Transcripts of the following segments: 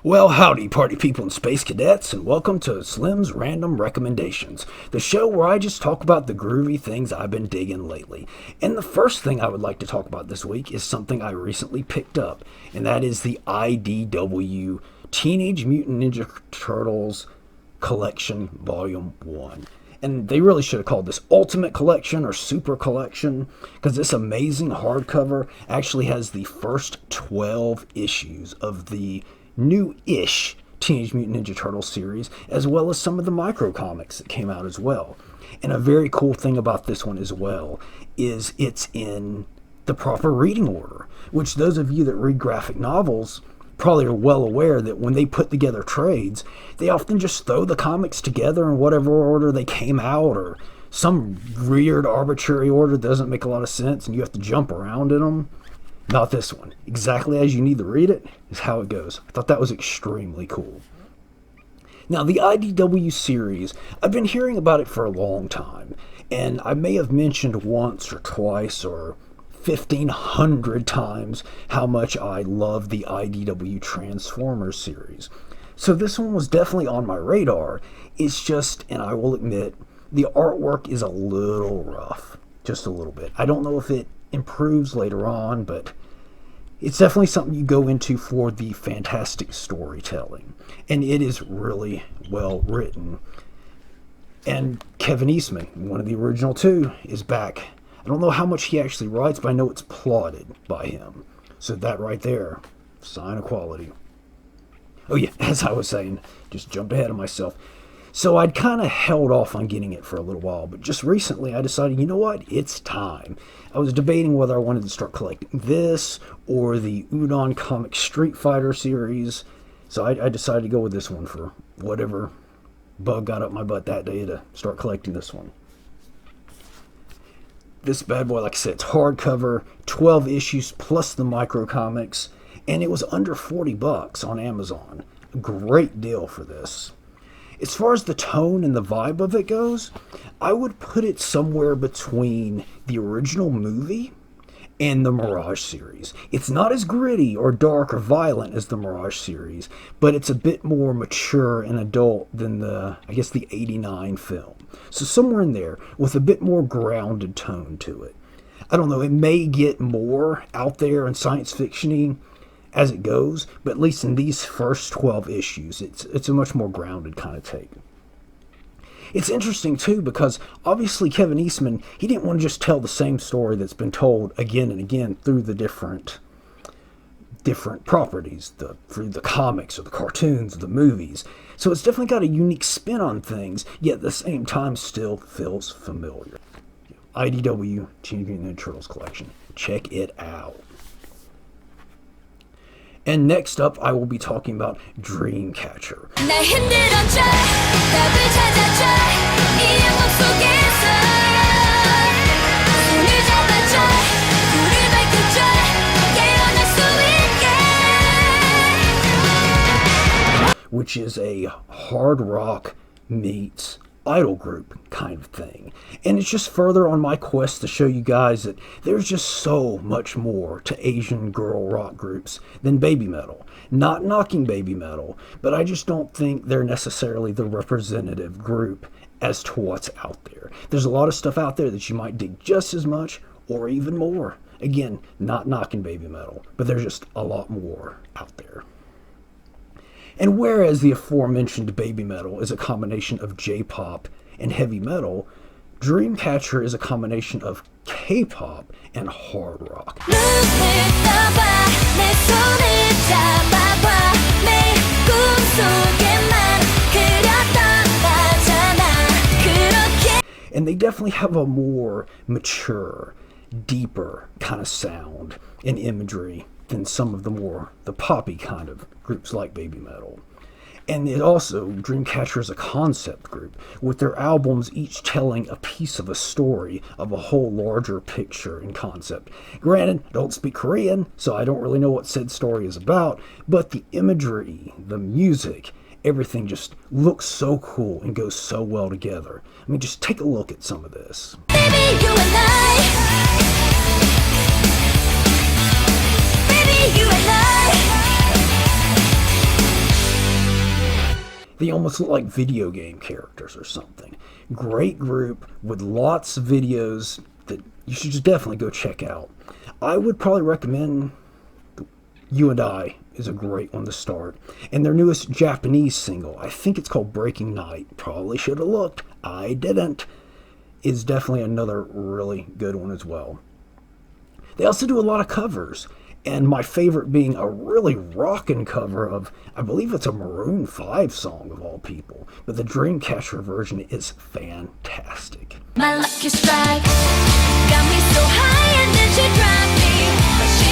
Well, howdy, party people and space cadets, and welcome to Slim's Random Recommendations, the show where I just talk about the groovy things I've been digging lately. And the first thing I would like to talk about this week is something I recently picked up, and that is the IDW Teenage Mutant Ninja Turtles Collection Volume 1. And they really should have called this Ultimate Collection or Super Collection, because this amazing hardcover actually has the first 12 issues of the new-ish Teenage Mutant Ninja Turtles series, as well as some of the micro comics that came out as well. And a very cool thing about this one as well is it's in the proper reading order, which those of you that read graphic novels probably are well aware that when they put together trades, they often just throw the comics together in whatever order they came out, or some weird arbitrary order that doesn't make a lot of sense and you have to jump around in them. Not this one. Exactly as you need to read it is how it goes. I thought that was extremely cool. Now, the IDW series, I've been hearing about it for a long time, and I may have mentioned once or twice or 1,500 times how much I love the IDW Transformers series. So this one was definitely on my radar. It's just, and I will admit, the artwork is a little rough. Just a little bit. I don't know if it improves later on, but it's definitely something you go into for the fantastic storytelling, and it is really well written. And Kevin Eastman, one of the original two, is back. I don't know how much he actually writes, but I know it's plotted by him, so that right there, sign of quality. Oh yeah, as I was saying, just jumped ahead of myself. So I'd kind of held off on getting it for a little while, but just recently I decided, you know what, it's time. I was debating whether I wanted to start collecting this or the Udon Comic Street Fighter series, so I decided to go with this one for whatever bug got up my butt that day to start collecting this one. This bad boy, like I said, it's hardcover, 12 issues plus the micro comics, and it was under $40 on Amazon. A great deal for this. As far as the tone and the vibe of it goes, I would put it somewhere between the original movie and the Mirage series. It's not as gritty or dark or violent as the Mirage series, but it's a bit more mature and adult than the 89 film. So somewhere in there with a bit more grounded tone to it. I don't know, it may get more out there and science fiction-y as it goes, but at least in these first 12 issues, it's a much more grounded kind of take. It's interesting, too, because obviously Kevin Eastman, he didn't want to just tell the same story that's been told again and again through the different properties, through the comics or the cartoons or the movies. So it's definitely got a unique spin on things, yet at the same time still feels familiar. IDW Teenage Mutant Ninja Turtles Collection. Check it out. And next up, I will be talking about Dreamcatcher. Which is a hard rock meets idol group kind of thing. And it's just further on my quest to show you guys that there's just so much more to Asian girl rock groups than baby metal. Not knocking baby metal, but I just don't think they're necessarily the representative group as to what's out there. There's a lot of stuff out there that you might dig just as much or even more. Again, not knocking baby metal, but there's just a lot more out there. And whereas the aforementioned baby metal is a combination of J-pop and heavy metal, Dreamcatcher is a combination of K-pop and hard rock. And they definitely have a more mature, deeper kind of sound and imagery than some of the poppy kind of groups like baby metal. And it also, Dreamcatcher is a concept group, with their albums each telling a piece of a story of a whole larger picture and concept. Granted, I don't speak Korean, so I don't really know what said story is about, but the imagery, the music, everything just looks so cool and goes so well together. I mean, just take a look at some of this. Baby, you and I. Baby, you and I. They almost look like video game characters or something. Great group with lots of videos that you should just definitely go check out. I would probably recommend You and I is a great one to start. And their newest Japanese single, I think it's called Breaking Night. Probably should have looked. I didn't. Is definitely another really good one as well. They also do a lot of covers. And my favorite being a really rockin' cover of, I believe it's a Maroon 5 song of all people. But the Dreamcatcher version is fantastic. My lucky strike got me so high and then she dropped me. But she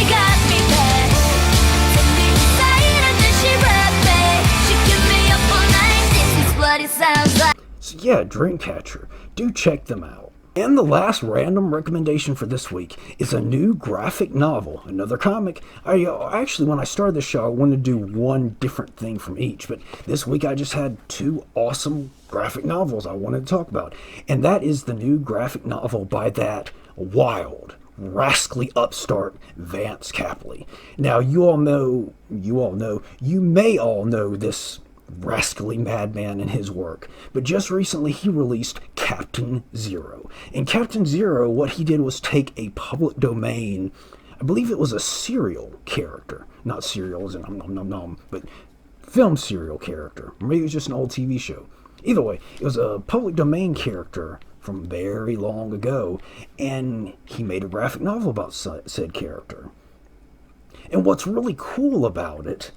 got me back. Took me inside and then she rapped me. She kept me up all night, this is what it sounds like. So yeah, Dreamcatcher. Do check them out. And the last random recommendation for this week is a new graphic novel, another comic. Actually, when I started the show, I wanted to do one different thing from each, but this week I just had two awesome graphic novels I wanted to talk about. And that is the new graphic novel by that wild, rascally upstart Vance Capley. Now, you may all know this rascally madman in his work, but just recently he released Captain Zero. In Captain Zero, what he did was take a public domain, I believe it was a serial character, not serial as in nom, but film serial character. Maybe it was just an old TV show. Either way, it was a public domain character from very long ago, and he made a graphic novel about said character. And what's really cool about it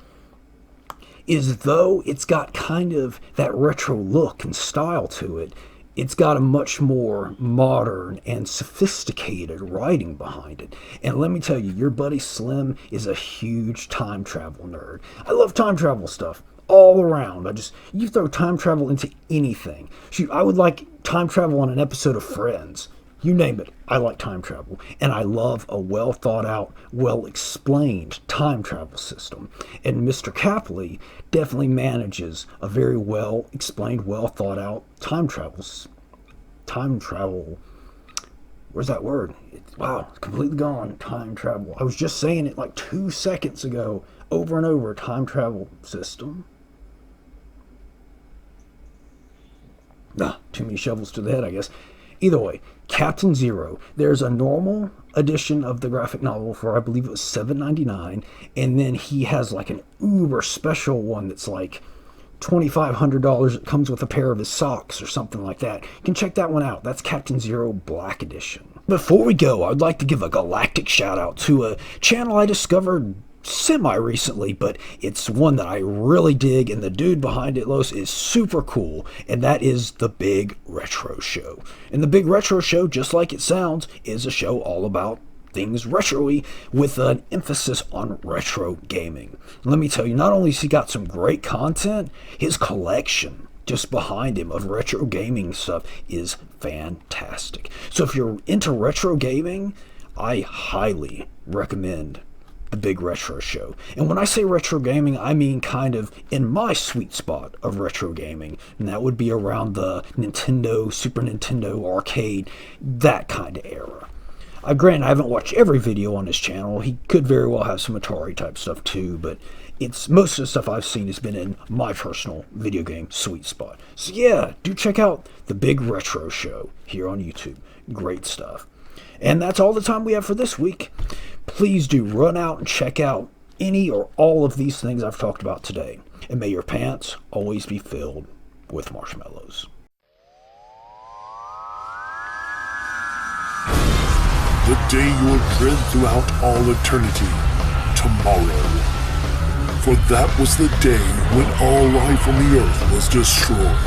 is, though it's got kind of that retro look and style to it, it's got a much more modern and sophisticated writing behind it. And let me tell you, your buddy Slim is a huge time travel nerd. I love time travel stuff all around. You throw time travel into anything. Shoot, I would like time travel on an episode of Friends. You name it, I like time travel. And I love a well thought out, well explained time travel system. And Mr. Capley definitely manages a very well explained, well thought out time travel. Where's that word? Wow, it's completely gone. Time travel. I was just saying it like 2 seconds ago, over and over. Time travel system. Too many shovels to the head, I guess. Either way, Captain Zero. There's a normal edition of the graphic novel for, I believe it was $7.99, and then he has like an uber special one that's like $2,500. It comes with a pair of his socks or something like that. You can check that one out. That's Captain Zero Black Edition. Before we go, I'd like to give a galactic shout out to a channel I discovered semi-recently, but it's one that I really dig, and the dude behind it, Los, is super cool, and that is The Big Retro Show. And The Big Retro Show, just like it sounds, is a show all about things retro-y with an emphasis on retro gaming. And let me tell you, not only has he got some great content, his collection just behind him of retro gaming stuff is fantastic. So if you're into retro gaming, I highly recommend The Big Retro Show. And when I say retro gaming, I mean kind of in my sweet spot of retro gaming, and that would be around the Nintendo, Super Nintendo, arcade, that kind of era. Granted, I haven't watched every video on his channel. He could very well have some Atari type stuff too, but most of the stuff I've seen has been in my personal video game sweet spot. So yeah, do check out The Big Retro Show here on YouTube. Great stuff. And that's all the time we have for this week. Please do run out and check out any or all of these things I've talked about today. And may your pants always be filled with marshmallows. The day you will dread throughout all eternity, tomorrow. For that was the day when all life on the Earth was destroyed.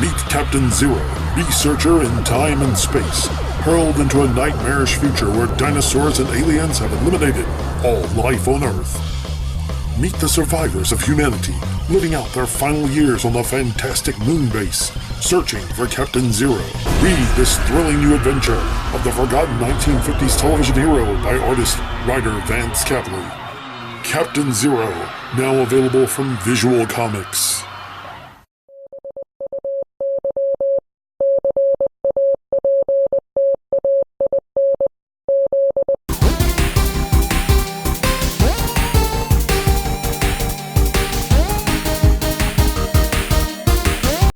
Meet Captain Zero, researcher in time and space, hurled into a nightmarish future where dinosaurs and aliens have eliminated all life on Earth. Meet the survivors of humanity, living out their final years on the fantastic moon base, searching for Captain Zero. Read this thrilling new adventure of the forgotten 1950s television hero by artist-writer Vance Capley. Captain Zero, now available from Visual Comics.